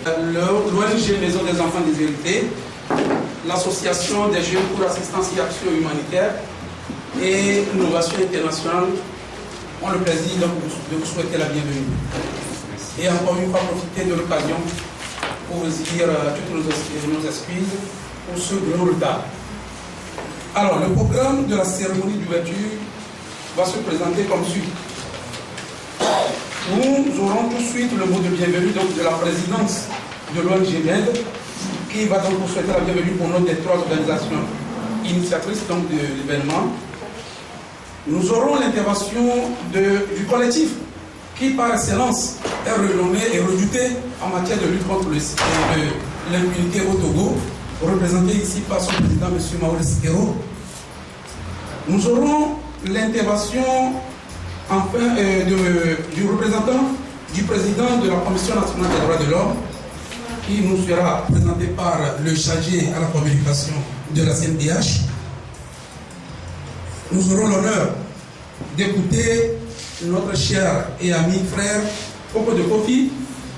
L'ONG Maison des Enfants Déshérités, l'Association des Jeunes pour Assistance et Action Humanitaire et l'Innovation Internationale ont le plaisir de vous souhaiter la bienvenue. Et encore une fois, profiter de l'occasion pour vous dire toutes nos excuses pour ce gros retard. Alors, le programme de la cérémonie d'ouverture va se présenter comme suit. Nous aurons tout de suite le mot de bienvenue donc, de la présidence de l'ONG MED, qui va donc vous souhaiter la bienvenue pour notre des trois organisations initiatrices donc, de l'événement. Nous aurons l'intervention du collectif qui, par excellence, est renommé et redouté en matière de lutte contre l'impunité au Togo, représenté ici par son président, M. Maurice Hérault. Nous aurons l'intervention enfin du représentant du président de la Commission nationale des droits de l'homme, qui nous sera présenté par le chargé à la communication de la CNDH. Nous aurons l'honneur d'écouter notre cher et ami frère Koko de Kofi,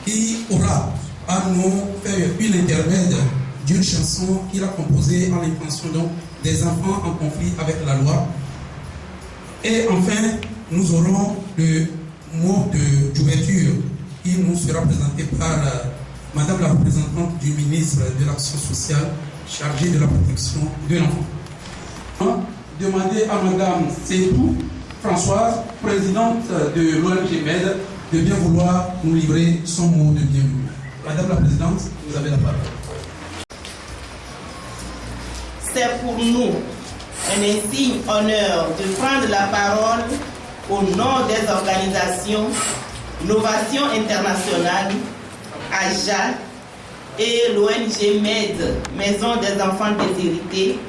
qui aura à nous faire une intermède d'une chanson qu'il a composée en l'intention donc des enfants en conflit avec la loi. Et enfin, nous aurons le mot d'ouverture qui nous sera présenté par Madame la représentante du ministre de l'Action sociale chargée de la protection de l'enfant. Demandez à Madame Setou Françoise, présidente de l'ONG MED, de bien vouloir nous livrer son mot de bienvenue. Madame la présidente, vous avez la parole. C'est pour nous un insigne honneur de prendre la parole au nom des organisations Innovation Internationale, AJA et l'ONG MED, Maison des Enfants Déshérités,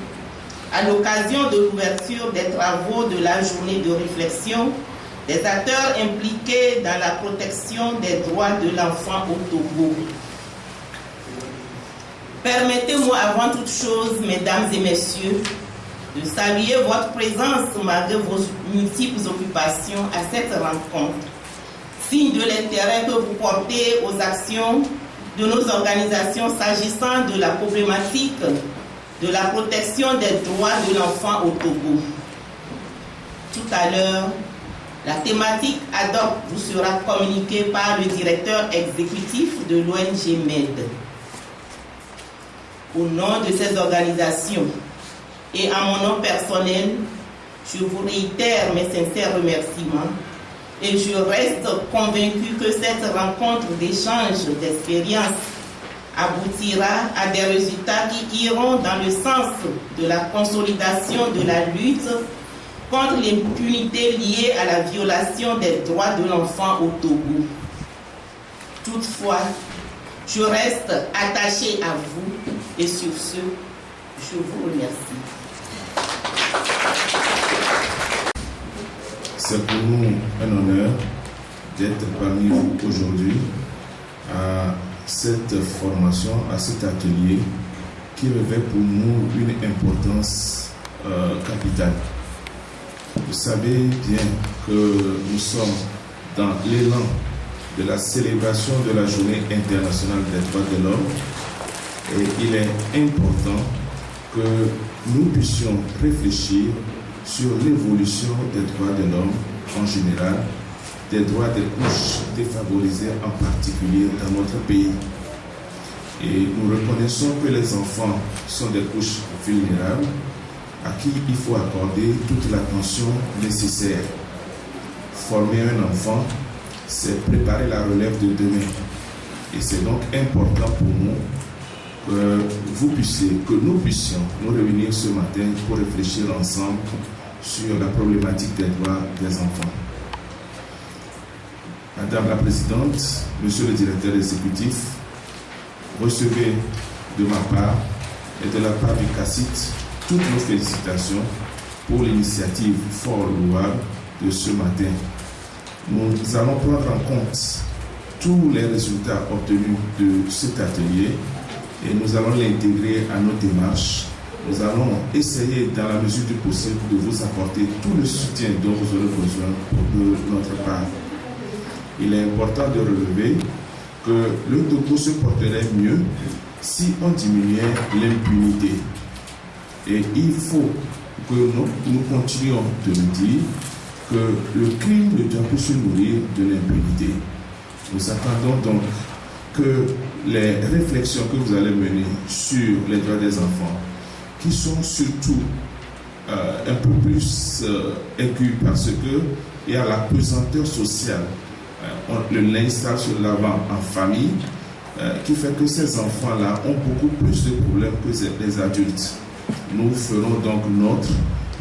à l'occasion de l'ouverture des travaux de la journée de réflexion des acteurs impliqués dans la protection des droits de l'enfant au Togo. Permettez-moi avant toute chose, mesdames et messieurs, de saluer votre présence malgré vos multiples occupations à cette rencontre, signe de l'intérêt que vous portez aux actions de nos organisations s'agissant de la problématique de la protection des droits de l'enfant au Togo. Tout à l'heure, la thématique ad hoc vous sera communiquée par le directeur exécutif de l'ONG MED. Au nom de ces organisations et à mon nom personnel, je vous réitère mes sincères remerciements et je reste convaincu que cette rencontre d'échange d'expériences aboutira à des résultats qui iront dans le sens de la consolidation de la lutte contre l'impunité liée à la violation des droits de l'enfant au Togo. Toutefois, je reste attaché à vous et sur ce, je vous remercie. C'est pour nous un honneur d'être parmi vous aujourd'hui à cette formation, à cet atelier qui revêt pour nous une importance capitale. Vous savez bien que nous sommes dans l'élan de la célébration de la Journée internationale des droits de l'homme et il est important que nous puissions réfléchir sur l'évolution des droits de l'homme en général, des droits des couches défavorisées en particulier dans notre pays. Et nous reconnaissons que les enfants sont des couches vulnérables à qui il faut accorder toute l'attention nécessaire. Former un enfant, c'est préparer la relève de demain. Et c'est donc important pour nous que nous puissions nous réunir ce matin pour réfléchir ensemble sur la problématique des droits des enfants. Madame la Présidente, Monsieur le Directeur exécutif, recevez de ma part et de la part du CACIT toutes nos félicitations pour l'initiative fort louable de ce matin. Nous allons prendre en compte tous les résultats obtenus de cet atelier et nous allons l'intégrer à nos démarches. Nous allons essayer, dans la mesure du possible, de vous apporter tout le soutien dont vous aurez besoin de notre part. Il est important de relever que le Togo se porterait mieux si on diminuait l'impunité. Et il faut que nous continuions de le dire, que le crime ne doit plus se nourrir de l'impunité. Nous attendons donc que les réflexions que vous allez mener sur les droits des enfants, qui sont surtout un peu plus aiguës parce qu'il y a la pesanteur sociale, on l'installe sur l'avant en famille, qui fait que ces enfants-là ont beaucoup plus de problèmes que les adultes. Nous ferons donc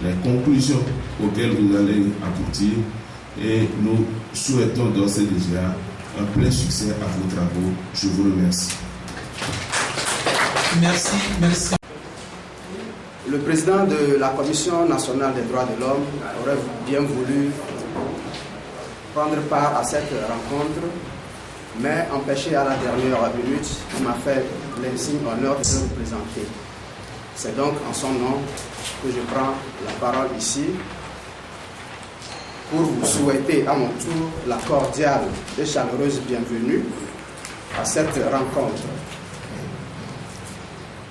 les conclusions auxquelles vous allez aboutir et nous souhaitons d'ores et déjà un plein succès à vos travaux. Je vous remercie. Merci. Le président de la Commission nationale des droits de l'homme aurait bien voulu prendre part à cette rencontre, mais empêché à la dernière minute, il m'a fait l'insigne honneur de le présenter. C'est donc en son nom que je prends la parole ici pour vous souhaiter à mon tour la cordiale et chaleureuse bienvenue à cette rencontre.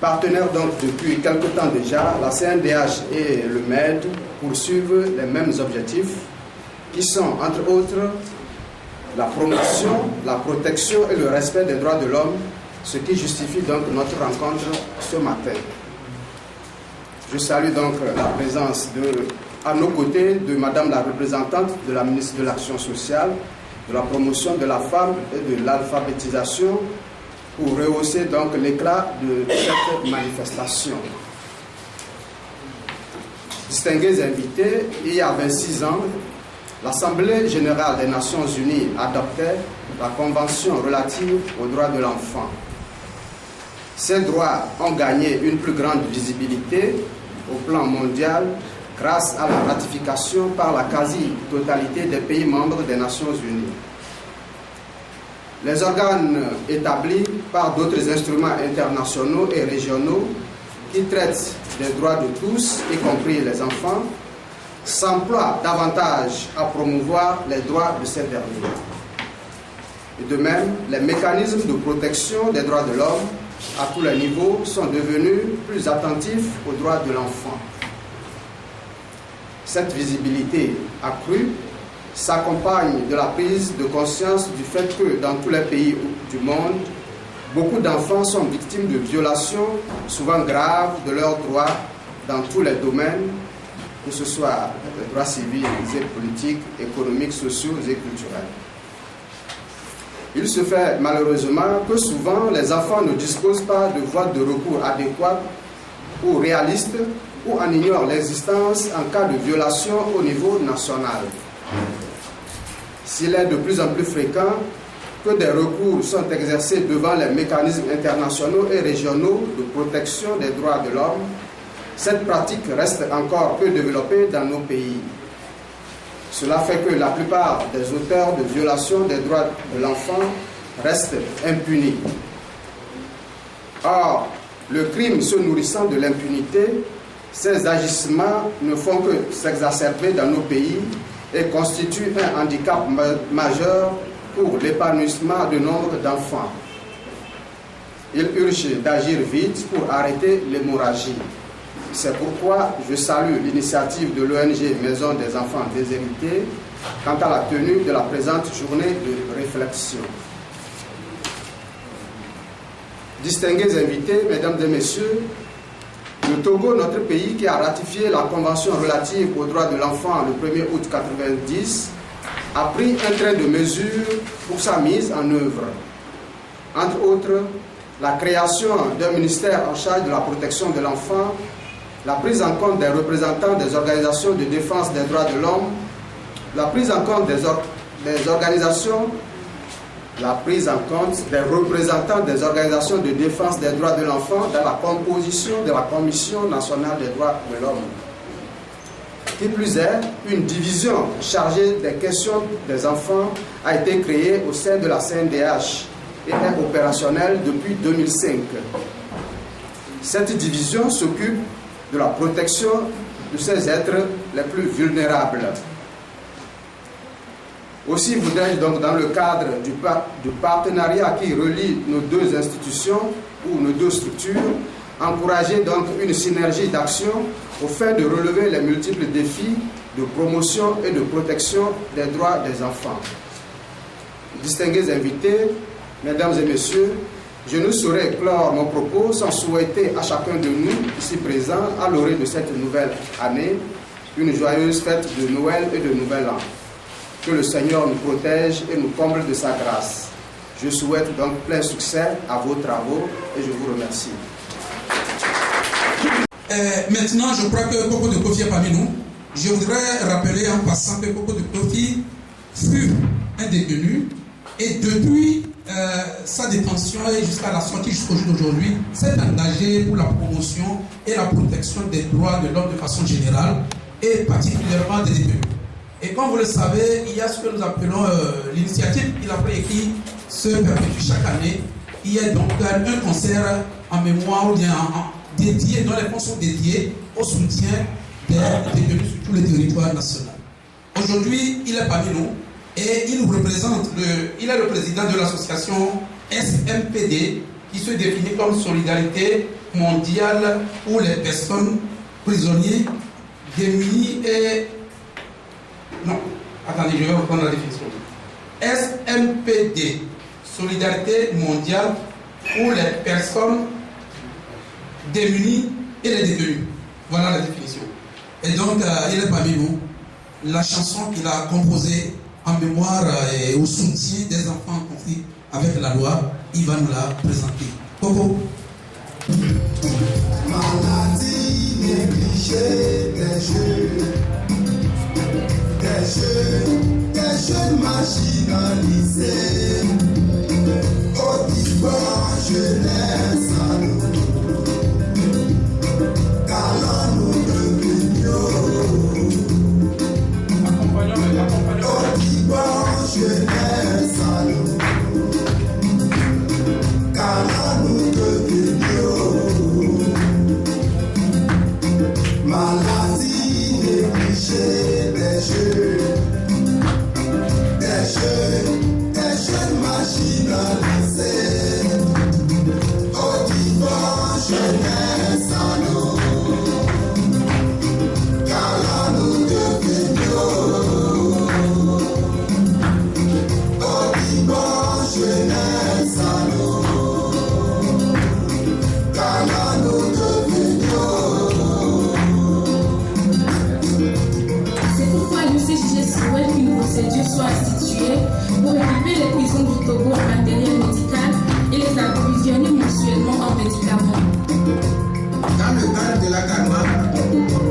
Partenaires donc depuis quelque temps déjà, la CNDH et le MED poursuivent les mêmes objectifs qui sont entre autres la promotion, la protection et le respect des droits de l'homme, ce qui justifie donc notre rencontre ce matin. Je salue donc la présence à nos côtés de Madame la représentante de la ministre de l'Action sociale, de la promotion de la femme et de l'alphabétisation pour rehausser donc l'éclat de cette manifestation. Distingués invités, il y a 26 ans, l'Assemblée générale des Nations unies adoptait la Convention relative aux droits de l'enfant. Ces droits ont gagné une plus grande visibilité au plan mondial grâce à la ratification par la quasi-totalité des pays membres des Nations unies. Les organes établis par d'autres instruments internationaux et régionaux qui traitent des droits de tous, y compris les enfants, s'emploient davantage à promouvoir les droits de ces derniers. Et de même, les mécanismes de protection des droits de l'homme à tous les niveaux sont devenus plus attentifs aux droits de l'enfant. Cette visibilité accrue s'accompagne de la prise de conscience du fait que dans tous les pays du monde, beaucoup d'enfants sont victimes de violations souvent graves de leurs droits dans tous les domaines, que ce soit les droits civils et politiques, économiques, sociaux et culturels. Il se fait malheureusement que souvent les enfants ne disposent pas de voies de recours adéquates ou réalistes ou en ignorent l'existence en cas de violation au niveau national. S'il est de plus en plus fréquent que des recours sont exercés devant les mécanismes internationaux et régionaux de protection des droits de l'homme, cette pratique reste encore peu développée dans nos pays. Cela fait que la plupart des auteurs de violations des droits de l'enfant restent impunis. Or, le crime se nourrissant de l'impunité, ces agissements ne font que s'exacerber dans nos pays et constituent un handicap majeur pour l'épanouissement de nombre d'enfants. Il urge d'agir vite pour arrêter l'hémorragie. C'est pourquoi je salue l'initiative de l'ONG Maison des enfants déshérités quant à la tenue de la présente journée de réflexion. Distingués invités, mesdames et messieurs, le Togo, notre pays qui a ratifié la Convention relative aux droits de l'enfant le 1er août 1990, a pris un train de mesures pour sa mise en œuvre. Entre autres, la création d'un ministère en charge de la protection de l'enfant, la prise en compte des représentants des organisations de défense des droits de l'homme, la prise en compte des représentants des organisations de défense des droits de l'enfant dans la composition de la Commission nationale des droits de l'homme. Qui plus est, une division chargée des questions des enfants a été créée au sein de la CNDH et est opérationnelle depuis 2005. Cette division s'occupe de la protection de ces êtres les plus vulnérables. Aussi voudrais-je donc, dans le cadre du partenariat qui relie nos deux institutions ou nos deux structures, encourager donc une synergie d'action au fin de relever les multiples défis de promotion et de protection des droits des enfants. Distingués invités, mesdames et messieurs, je ne saurais clore mon propos sans souhaiter à chacun de nous ici présents, à l'orée de cette nouvelle année, une joyeuse fête de Noël et de Nouvel An. Que le Seigneur nous protège et nous comble de sa grâce. Je souhaite donc plein succès à vos travaux et je vous remercie. Maintenant, je crois que Koko de Kofi est parmi nous. Je voudrais rappeler en passant que Koko de Kofi fut un détenu et depuis sa détention et jusqu'à la sortie jusqu'au jour d'aujourd'hui, s'est engagé pour la promotion et la protection des droits de l'homme de façon générale et particulièrement des détenus. Et comme vous le savez, il y a ce que nous appelons l'initiative qu'il a pris et qui se perpétue chaque année. Il y a donc un concert en mémoire ou bien dédié, dont les fonds sont dédiés au soutien des détenus sur tous les territoires nationaux. Aujourd'hui, il est parmi nous et il nous représente, il est le président de l'association SMPD qui se définit comme Solidarité mondiale pour les personnes prisonnières démunies et... Non, attendez, je vais reprendre la définition. SMPD, Solidarité mondiale pour les personnes démunies et les détenus. Voilà la définition. Et donc, il est parmi nous. La chanson qu'il a composée en mémoire et au soutien des enfants en conflit avec la loi, il va nous la présenter. Coco. Maladie négligée des jeunes marginalisés, au dimanche jeunesse à nous, car là nous devenions, au dimanche jeunesse à nous, car là nous devenions, maladie négligée des jeunes marginalisés, au dimanche jeunesse à nous, car là nous devenions, au dimanche jeunesse à nous, car là nous devenions. C'est pourquoi l'UCJG souhaite qu'une procédure soit instituée pour équiper les prisons du Togo en matériel médical et les approvisionner mensuellement en médicaments. Dans le cadre de la CAMA,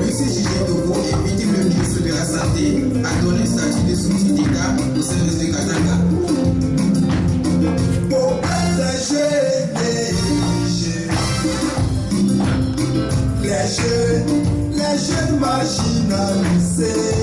l'UCJG Togo invite le ministre de la Santé à donner statut de soutien d'État au service de Katanga. Pour protéger les jeunes marginalisés,